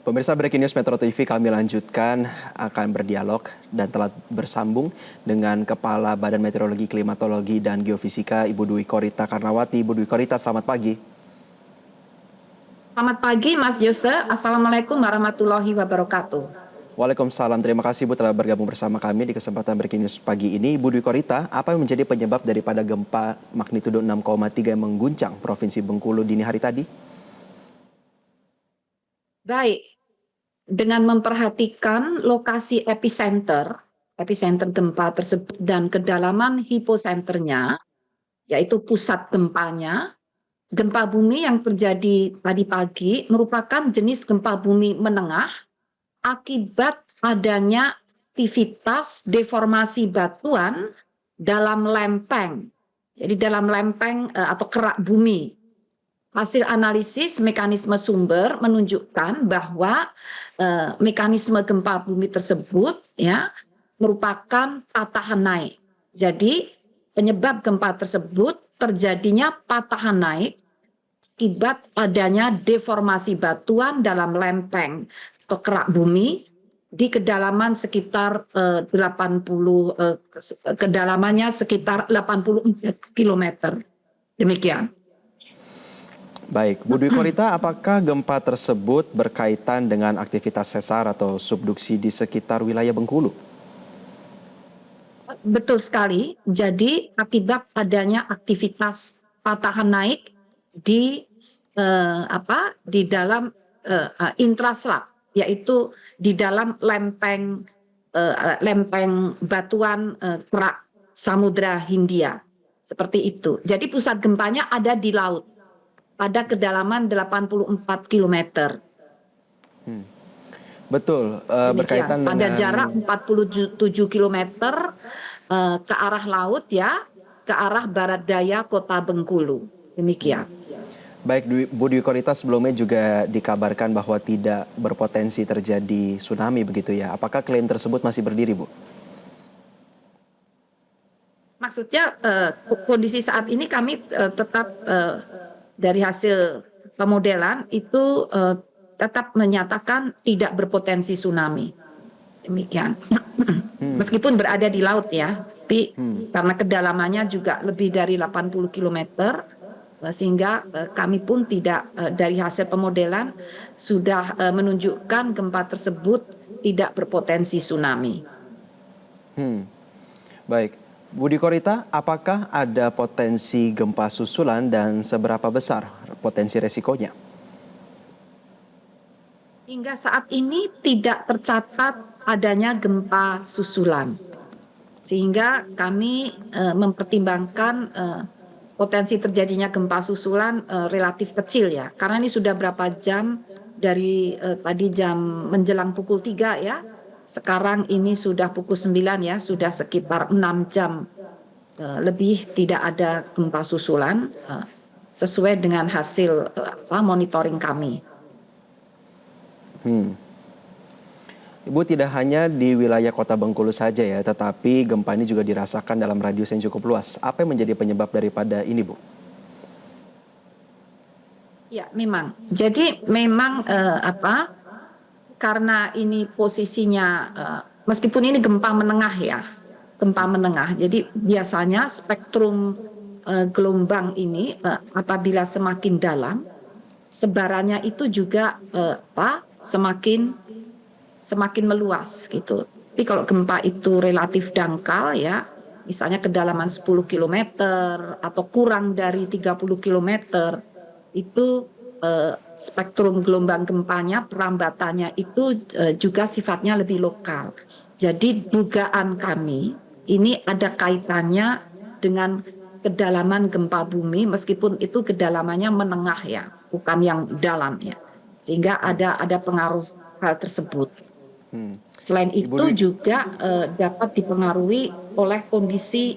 Pemirsa Breaking News Metro TV kami lanjutkan akan berdialog dan telah bersambung dengan Kepala Badan Meteorologi, Klimatologi, dan Geofisika Ibu Dwi Korita Karnawati. Ibu Dwi Korita, selamat pagi. Selamat pagi Mas Yose, Assalamualaikum warahmatullahi wabarakatuh. Waalaikumsalam, terima kasih Ibu telah bergabung bersama kami di kesempatan Breaking News pagi ini. Ibu Dwi Korita, apa yang menjadi penyebab daripada gempa magnitudo 6,3 yang mengguncang Provinsi Bengkulu dini hari tadi? Baik, dengan memperhatikan lokasi epicenter gempa tersebut dan kedalaman hiposenternya, yaitu pusat gempanya, gempa bumi yang terjadi tadi pagi merupakan jenis gempa bumi menengah akibat adanya aktivitas deformasi batuan dalam lempeng. Jadi dalam lempeng atau kerak bumi. Hasil analisis mekanisme sumber menunjukkan bahwa mekanisme gempa bumi tersebut ya merupakan patahan naik. Jadi penyebab gempa tersebut terjadinya patahan naik akibat adanya deformasi batuan dalam lempeng atau kerak bumi di kedalaman sekitar 80 kedalamannya sekitar 84 km. Demikian. Baik, Bu Dwi Korita, apakah gempa tersebut berkaitan dengan aktivitas sesar atau subduksi di sekitar wilayah Bengkulu? Betul sekali. Jadi akibat adanya aktivitas patahan naik di di dalam intraslab, yaitu di dalam lempeng batuan kerak Samudra Hindia. Seperti itu. Jadi pusat gempanya ada di laut pada kedalaman 84 km. Betul, berkaitan dengan... Pada jarak 47 km ke arah laut ya, ke arah barat daya kota Bengkulu. Demikian. Baik, Bu Dwi Korita, sebelumnya juga dikabarkan bahwa tidak berpotensi terjadi tsunami begitu ya. Apakah klaim tersebut masih berdiri, Bu? Maksudnya kondisi saat ini kami tetap dari hasil pemodelan itu tetap menyatakan tidak berpotensi tsunami. Demikian. Meskipun berada di laut ya, tapi karena kedalamannya juga lebih dari 80 km, sehingga kami pun tidak dari hasil pemodelan sudah menunjukkan gempa tersebut tidak berpotensi tsunami. Baik. Bu Dwi Korita, apakah ada potensi gempa susulan dan seberapa besar potensi resikonya? Hingga saat ini tidak tercatat adanya gempa susulan. Sehingga kami mempertimbangkan potensi terjadinya gempa susulan relatif kecil ya. Karena ini sudah berapa jam dari tadi jam menjelang pukul 3 ya. Sekarang ini sudah pukul 9 ya, sudah sekitar 6 jam lebih tidak ada gempa susulan sesuai dengan hasil monitoring kami. Ibu, tidak hanya di wilayah kota Bengkulu saja ya, tetapi gempa ini juga dirasakan dalam radius yang cukup luas. Apa yang menjadi penyebab daripada ini, Bu? Ya, memang. Jadi memang karena ini posisinya meskipun ini gempa menengah ya, gempa menengah. Jadi biasanya spektrum gelombang ini apabila semakin dalam, sebarannya itu juga semakin meluas gitu. Tapi kalau gempa itu relatif dangkal ya, misalnya kedalaman 10 km atau kurang dari 30 km, itu spektrum gelombang gempanya, perambatannya itu juga sifatnya lebih lokal. Jadi dugaan kami ini ada kaitannya dengan kedalaman gempa bumi, meskipun itu kedalamannya menengah ya, bukan yang dalam ya. Sehingga ada pengaruh hal tersebut. Selain itu juga dapat dipengaruhi oleh kondisi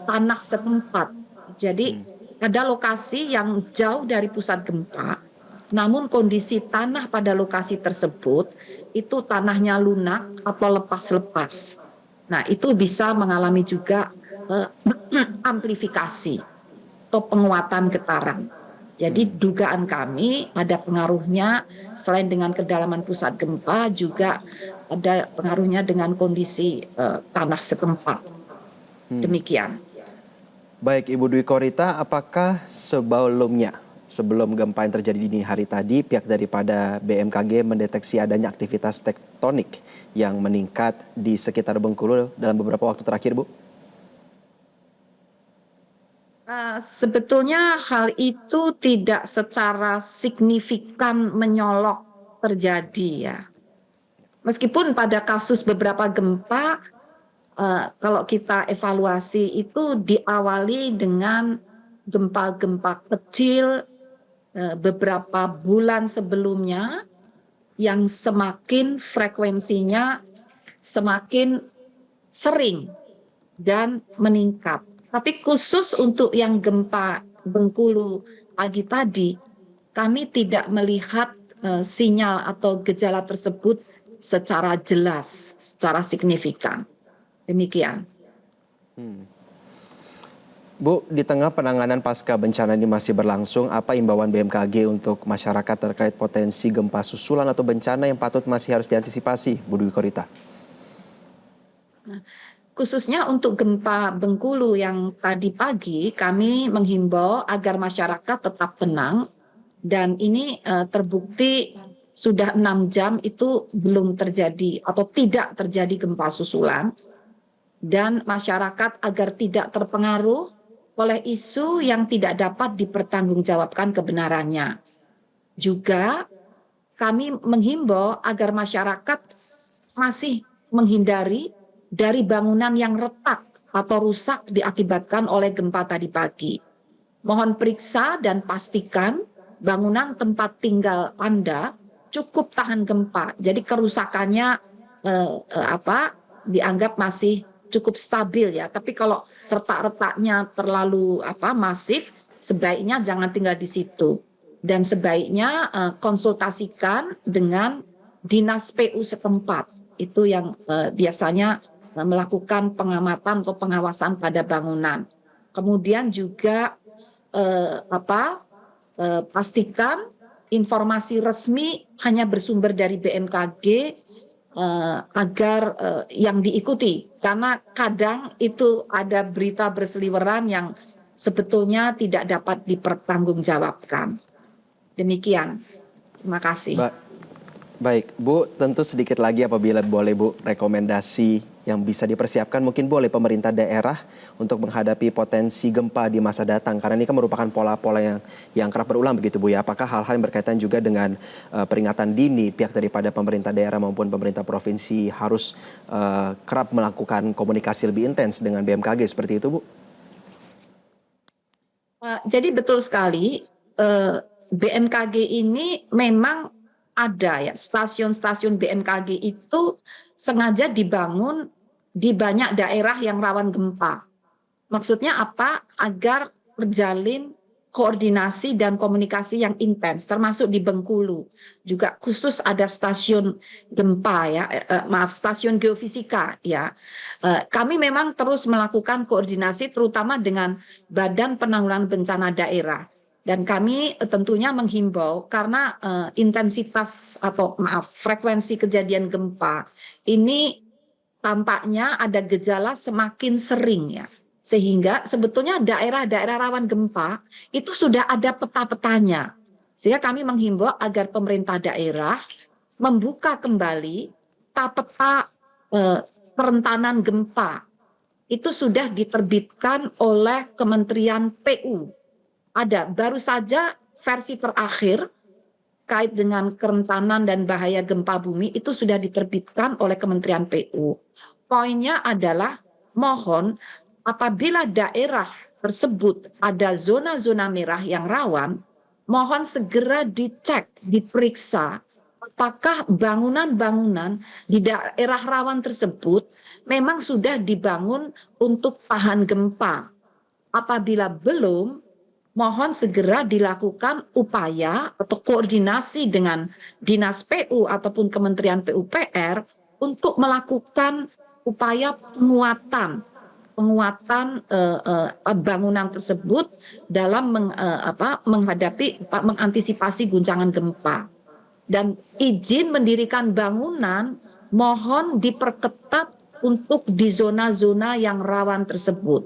tanah setempat. Jadi ada lokasi yang jauh dari pusat gempa, namun kondisi tanah pada lokasi tersebut itu tanahnya lunak atau lepas-lepas. Nah, itu bisa mengalami juga amplifikasi atau penguatan getaran. Jadi dugaan kami ada pengaruhnya selain dengan kedalaman pusat gempa juga ada pengaruhnya dengan kondisi tanah setempat. Demikian. Baik, Ibu Dwi Korita, apakah sebelum gempa yang terjadi dini hari tadi, pihak daripada BMKG mendeteksi adanya aktivitas tektonik yang meningkat di sekitar Bengkulu dalam beberapa waktu terakhir, Bu? Sebetulnya hal itu tidak secara signifikan menyolok terjadi ya. Meskipun pada kasus beberapa gempa, kalau kita evaluasi itu diawali dengan gempa-gempa kecil beberapa bulan sebelumnya yang semakin frekuensinya semakin sering dan meningkat. Tapi khusus untuk yang gempa Bengkulu pagi tadi, kami tidak melihat sinyal atau gejala tersebut secara jelas, secara signifikan. Demikian. Bu, di tengah penanganan pasca bencana ini masih berlangsung, apa imbauan BMKG untuk masyarakat terkait potensi gempa susulan atau bencana yang patut masih harus diantisipasi, Bu Dwi Korita? Khususnya untuk gempa Bengkulu yang tadi pagi, kami menghimbau agar masyarakat tetap tenang, dan ini terbukti sudah 6 jam itu belum terjadi atau tidak terjadi gempa susulan. Dan masyarakat agar tidak terpengaruh oleh isu yang tidak dapat dipertanggungjawabkan kebenarannya. Juga kami menghimbau agar masyarakat masih menghindari dari bangunan yang retak atau rusak diakibatkan oleh gempa tadi pagi. Mohon periksa dan pastikan bangunan tempat tinggal Anda cukup tahan gempa. Jadi kerusakannya dianggap masih cukup stabil ya. Tapi kalau retak-retaknya terlalu masif, sebaiknya jangan tinggal di situ. Dan sebaiknya konsultasikan dengan dinas PU setempat. Itu yang biasanya melakukan pengamatan atau pengawasan pada bangunan. Kemudian juga pastikan informasi resmi hanya bersumber dari BMKG agar yang diikuti, karena kadang itu ada berita berseliweran yang sebetulnya tidak dapat dipertanggungjawabkan. Demikian, terima kasih. Baik, Bu, tentu sedikit lagi apabila boleh, Bu, rekomendasi yang bisa dipersiapkan mungkin boleh pemerintah daerah untuk menghadapi potensi gempa di masa datang, karena ini kan merupakan pola-pola yang kerap berulang begitu, Bu ya. Apakah hal-hal yang berkaitan juga dengan peringatan dini pihak daripada pemerintah daerah maupun pemerintah provinsi harus kerap melakukan komunikasi lebih intens dengan BMKG seperti itu, Bu? Jadi betul sekali, BMKG ini memang ada ya, stasiun-stasiun BMKG itu sengaja dibangun di banyak daerah yang rawan gempa. Maksudnya apa? Agar terjalin koordinasi dan komunikasi yang intens, termasuk di Bengkulu. Juga khusus ada stasiun gempa ya, stasiun geofisika ya. Kami memang terus melakukan koordinasi terutama dengan Badan Penanggulangan Bencana Daerah. Dan kami tentunya menghimbau karena intensitas atau frekuensi kejadian gempa ini tampaknya ada gejala semakin sering ya. Sehingga sebetulnya daerah-daerah rawan gempa itu sudah ada peta-petanya. Sehingga kami menghimbau agar pemerintah daerah membuka kembali peta kerentanan gempa. Itu sudah diterbitkan oleh Kementerian PU. Ada baru saja versi terakhir kait dengan kerentanan dan bahaya gempa bumi itu sudah diterbitkan oleh Kementerian PU. Poinnya adalah mohon apabila daerah tersebut ada zona-zona merah yang rawan, mohon segera dicek, diperiksa apakah bangunan-bangunan di daerah rawan tersebut memang sudah dibangun untuk tahan gempa. Apabila belum, mohon segera dilakukan upaya atau koordinasi dengan Dinas PU ataupun Kementerian PUPR untuk melakukan upaya penguatan penguatan bangunan tersebut dalam mengantisipasi guncangan gempa. Dan izin mendirikan bangunan mohon diperketat untuk di zona-zona yang rawan tersebut.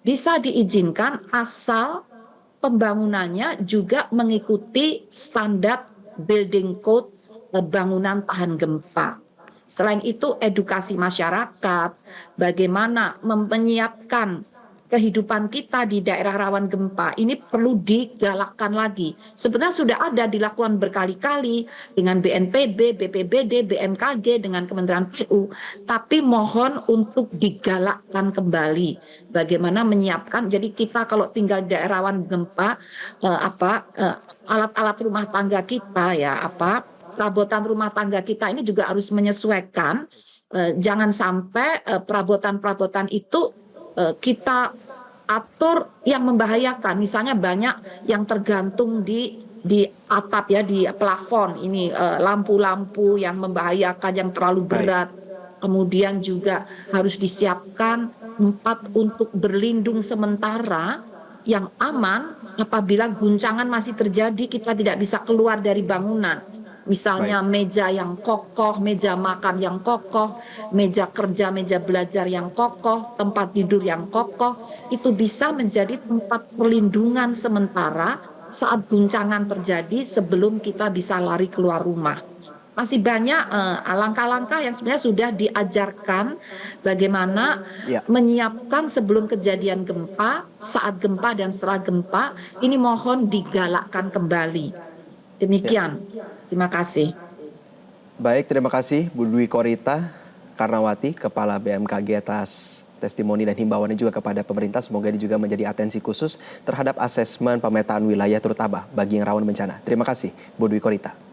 Bisa diizinkan asal pembangunannya juga mengikuti standar building code bangunan tahan gempa. Selain itu, edukasi masyarakat, bagaimana menyiapkan kehidupan kita di daerah rawan gempa ini perlu digalakkan lagi. Sebenarnya sudah ada dilakukan berkali-kali dengan BNPB, BPBD, BMKG, dengan Kementerian PU, tapi mohon untuk digalakkan kembali. Bagaimana menyiapkan, jadi kita kalau tinggal di daerah rawan gempa, alat-alat rumah tangga kita perabotan rumah tangga kita ini juga harus menyesuaikan. Jangan sampai perabotan-perabotan itu kita atur yang membahayakan. Misalnya banyak yang tergantung di atap ya, di plafon ini, lampu-lampu yang membahayakan, yang terlalu berat. Kemudian juga harus disiapkan tempat untuk berlindung sementara yang aman apabila guncangan masih terjadi, kita tidak bisa keluar dari bangunan. Misalnya meja yang kokoh, meja makan yang kokoh, meja kerja, meja belajar yang kokoh, tempat tidur yang kokoh, itu bisa menjadi tempat perlindungan sementara saat guncangan terjadi sebelum kita bisa lari keluar rumah. Masih banyak langkah-langkah yang sebenarnya sudah diajarkan bagaimana menyiapkan sebelum kejadian gempa, saat gempa, dan setelah gempa. Ini mohon digalakkan kembali. Demikian. Terima kasih. Baik, terima kasih Bu Dwi Korita Karnawati, Kepala BMKG, atas testimoni dan himbauannya juga kepada pemerintah. Semoga ini juga menjadi atensi khusus terhadap asesmen pemetaan wilayah terutama bagi yang rawan bencana. Terima kasih Bu Dwi Korita.